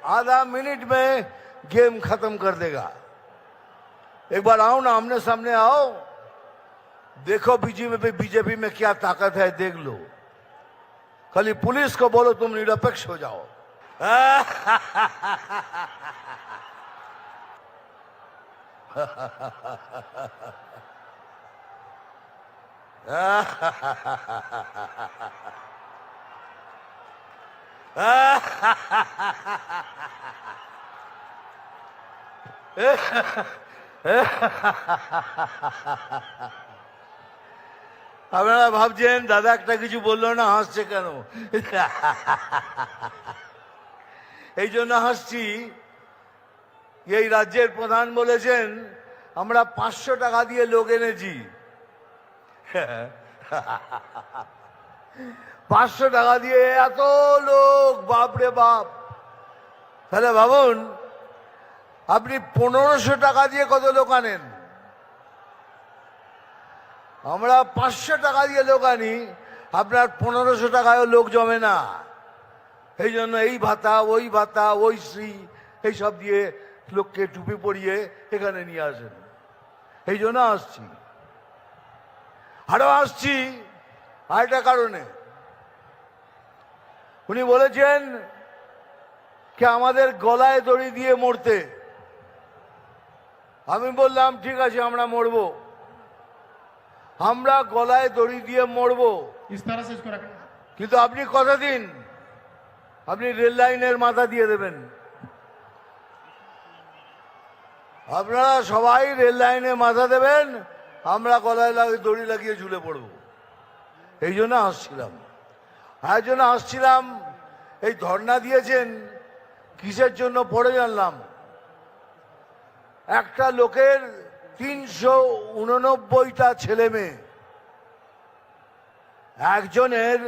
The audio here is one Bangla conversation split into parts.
आधा मिनट में गेम खत्म कर देगा। एक बार आओ ना, आमने सामने आओ, देखो बीजेपी में क्या ताकत है, देख लो। खाली पुलिस को बोलो तुम निरपेक्ष हो जाओ। আপনারা ভাবছেন দাদা একটা কিছু বললো না, হাসছে কেন? এই জন্য হাসছি, এই রাজ্যের প্রধান বলেছেন আমরা 500 টাকা দিয়ে লোক এনেছি। 500 টাকা দিয়ে এত লোক, বাপরে বাপ। তাহলে ভাবুন আপনি 1500 টাকা দিয়ে কত লোক আনেন। আমরা 500 টাকা দিয়ে লোক আনি, আপনার 1500 টাকায় লোক জমে না। এই জন্য এই ভাতা ওই শ্রী এইসব দিয়ে লোককে টুপি পরিয়ে এখানে নিয়ে আসেন। এই জন্য আসছি, আরো আসছি আরেকটা কারণে। উনি বলেছেন কি আমাদের গলায় দড়ি দিয়ে মরতে। আমি বললাম ঠিক আছে আমরা মরবো, আমরা গলায় দড়ি দিয়ে মরবো, কিন্তু আপনি কথা দিন আপনি রেল লাইনের মাথা দিয়ে দেবেন। আপনারা সবাই রেল লাইনে মাথা দেবেন, আমরা গলায় দড়ি লাগিয়ে ঝুলে পড়ব। এই জন্য আসছিলাম। এই ধর্ণা দিয়েছেন কিসের জন্য পড়ে জানলাম। একটা লোকের 389টা ছেলে মেয়ে, একজনের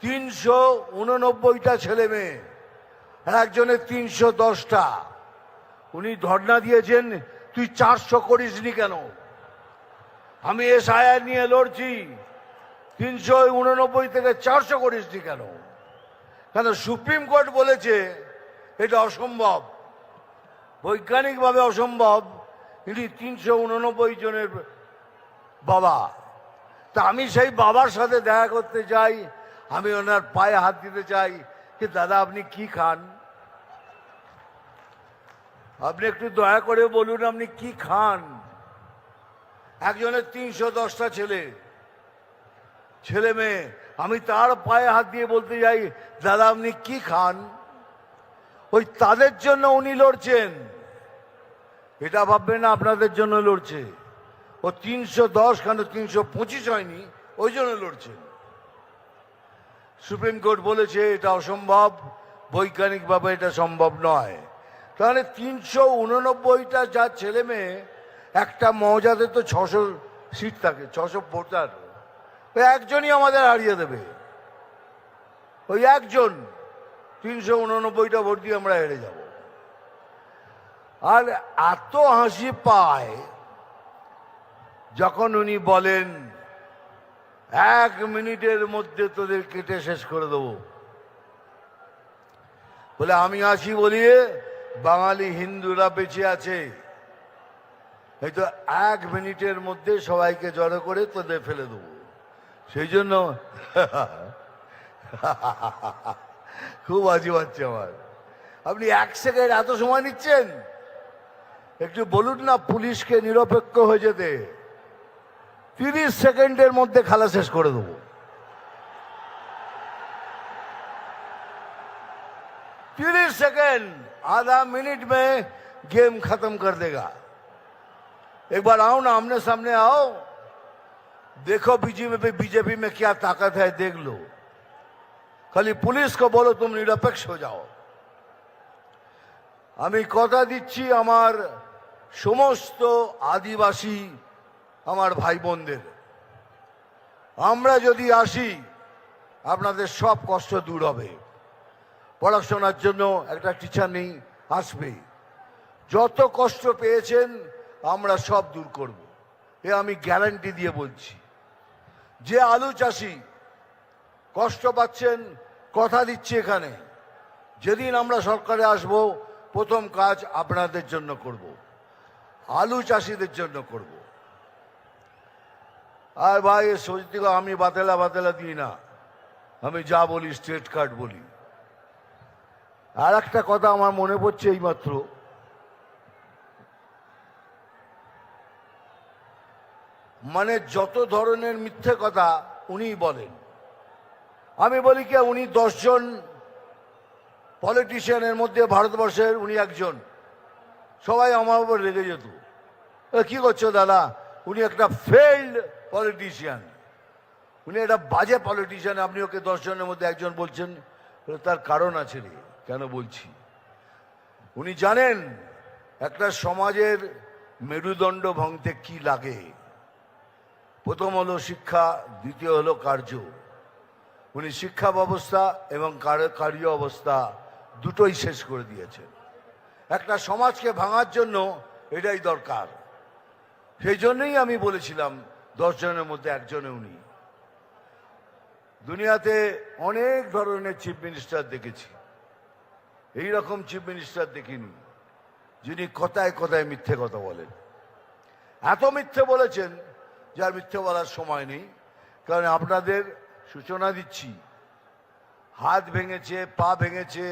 389টা ছেলে মেয়ে, একজনের 310টা। উনি ধর্ণা দিয়েছেন তুই 400 করিসনি কেন? আমি এসআইআর নিয়ে লড়ছি, 389 থেকে 400 করিসনি কেন? কেন সুপ্রিম কোর্ট বলেছে এটা অসম্ভব, বৈজ্ঞানিকভাবে অসম্ভব। ইনি 389 জনের বাবা। তা আমি সেই বাবার সাথে দেখা করতে চাই, আমি ওনার পায়ে হাত দিতে চাই যে দাদা আপনি কি খান, আপনি একটু দয়া করে বলুন আপনি কি খান। একজনের 310টা ছেলে মেয়ে, আমি তার পায়ে হাত দিয়ে বলতে যাই দাদা আপনি কি খান। ওই তাদের জন্য উনি লড়ছেন, এটা ভাববেন না আপনাদের জন্য লড়ছে। ও 310 কেন 325 হয়নি, ওই জন্য লড়ছেন। সুপ্রিম কোর্ট বলেছে এটা অসম্ভব, বৈজ্ঞানিকভাবে এটা সম্ভব নয়। তাহলে 389টা যার ছেলে মেয়ে, একটা মৌজাতে তো 600 সিট থাকে, 600 ভোটার, ওই একজনই আমাদের হারিয়ে দেবে। ওই একজন 389টা ভোট দিয়ে আমরা হেরে যাব। আর এত হাসি পায় যখন উনি বলেন 1 মিনিটের মধ্যে তোদের কেটে শেষ করে দেবো। বলে আমি আসি বলিয়ে বাঙালি হিন্দুরা বেঁচে আছে, এই তো 1 মিনিটের মধ্যে সবাইকে জড়ো করে তোদের ফেলে দেবো। সেই জন্য খুব হাসি পাচ্ছে আমার। আপনি 1 সেকেন্ড এত সময় নিচ্ছেন, একটু বলুন না পুলিশকে নিরপেক্ষ হয়ে যেতে। 30 সেকেন্ডের মধ্যে খেলা শেষ করে দেবো। 30 सेकंड, आधा मिनट में गेम खत्म कर देगा। एक बार आओ ना, आमने सामने आओ, देखो बीजेपी में क्या ताकत है, देख लो। खाली पुलिस को बोलो तुम निरपेक्ष हो जाओ। আমি কথা দিচ্ছি আমার সমস্ত আদিবাসী আমার ভাই বোনদের, আমরা যদি আসি আপনাদের সব কষ্ট দূর হবে। পড়াশোনার জন্য একটা টিচার নেই, আসবে। যত কষ্ট পেয়েছেন আমরা সব দূর করব, এ আমি গ্যারান্টি দিয়ে বলছি। যে আলু চাষি কষ্ট পাচ্ছেন, কথা দিচ্ছি এখানে যেদিন আমরা সরকারে আসব প্রথম কাজ আপনাদের জন্য করব, আলু চাষিদের জন্য করব। আর ভাই সত্যি আমি বাতেলা দিই না, আমি যা বলি স্ট্রেট কাট বলি। আর একটা কথা আমার মনে পড়ছে এইমাত্র, মানে যত ধরনের মিথ্যে কথা উনি বলেন, আমি বলি কি উনি 10 জন পলিটিশিয়ানের মধ্যে ভারতবর্ষের উনি একজন। সবাই আমার উপর রেগে যেত, কি করছো দাদা, উনি একটা ফেইল্ড পলিটিশিয়ান, উনি একটা বাজে পলিটিশিয়ান, আপনি ওকে 10 জনের মধ্যে একজন বলছেন। তার কারণ আছে রে, কেন বলছি। উনি জানেন একটা সমাজের মেরুদণ্ড ভাঙতে কি লাগে। প্রথম হলো শিক্ষা, দ্বিতীয় হলো কার্য। উনি শিক্ষা ব্যবস্থা এবং কার্য অবস্থা দুটোই শেষ করে দিয়েছেন। একটা সমাজকে ভাঙার জন্য এটাই দরকার। সেই জন্যই আমি বলেছিলাম 10 জনের মধ্যে একজনে উনি। দুনিয়াতে অনেক ধরনের চিফ মিনিস্টার দেখেছি, এই রকম চিফ মিনিস্টার দেখিনি যিনি কথায় কথায় মিথ্যে কথা বলেন। এত মিথ্যে বলেছেন যার মিথ্যে বলার সময় নেই। কারণ আপনাদের সূচনা দিচ্ছি, হাত ভেঙেছে, পা ভেঙেছে,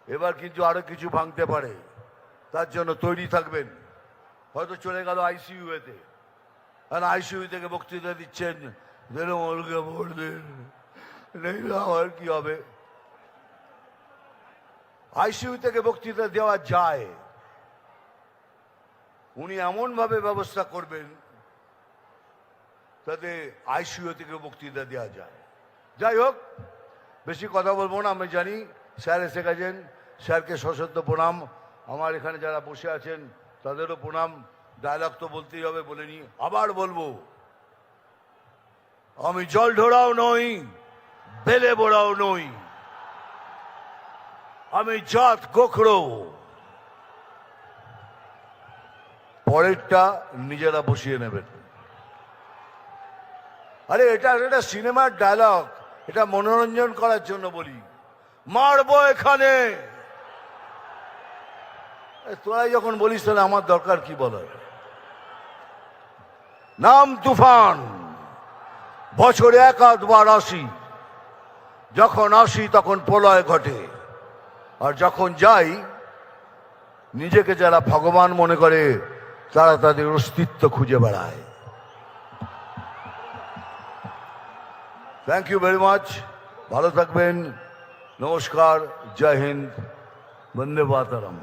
এবার কিন্তু আরো কিছু ভাঙতে পারে, তার জন্য তৈরি থাকবেন। হয়তো চলে গেল আইসিইউতে, আর আইসিইউ থেকে বক্তৃতা দিচ্ছেন, আমার কি হবে। আইসিইউ থেকে বক্তৃতা দেওয়া যায়, উনি এমন ভাবে ব্যবস্থা করবেন তাতে আইসিইউ থেকে বক্তৃতা দেওয়া যায়। যাই হোক, বেশি কথা বলবো না, আমি জানি স্যার এসে গেছেন, স্যারকে সশ্রদ্ধ প্রণাম। আমার এখানে যারা বসে আছেন তাদেরও প্রণাম। ডায়লগ তো বলতেই হবে, বলে নি, আবার বলবো, আমি জল ঢোড়াও নই, বেলে বোড়াও নই, আমি জাত গোখরো। পরেরটা নিজেরা বসিয়ে নেবেন। আরে এটা একটা সিনেমার ডায়লগ, এটা মনোরঞ্জন করার জন্য বলি। মারবো এখানে, তোরাই যখন বলিস তাহলে আমার দরকার কি বলার। নাম তুফান, বছরে 1-2 আসি, যখন আসি তখন প্রলয় ঘটে, আর যখন যাই নিজেকে যারা ভগবান মনে করে তারা তাদের অস্তিত্ব খুঁজে বেড়ায়। থ্যাংক ইউ ভেরি মাচ, ভালো থাকবেন, নমস্কার, জয় হিন্দ, বন্দে মাতরম।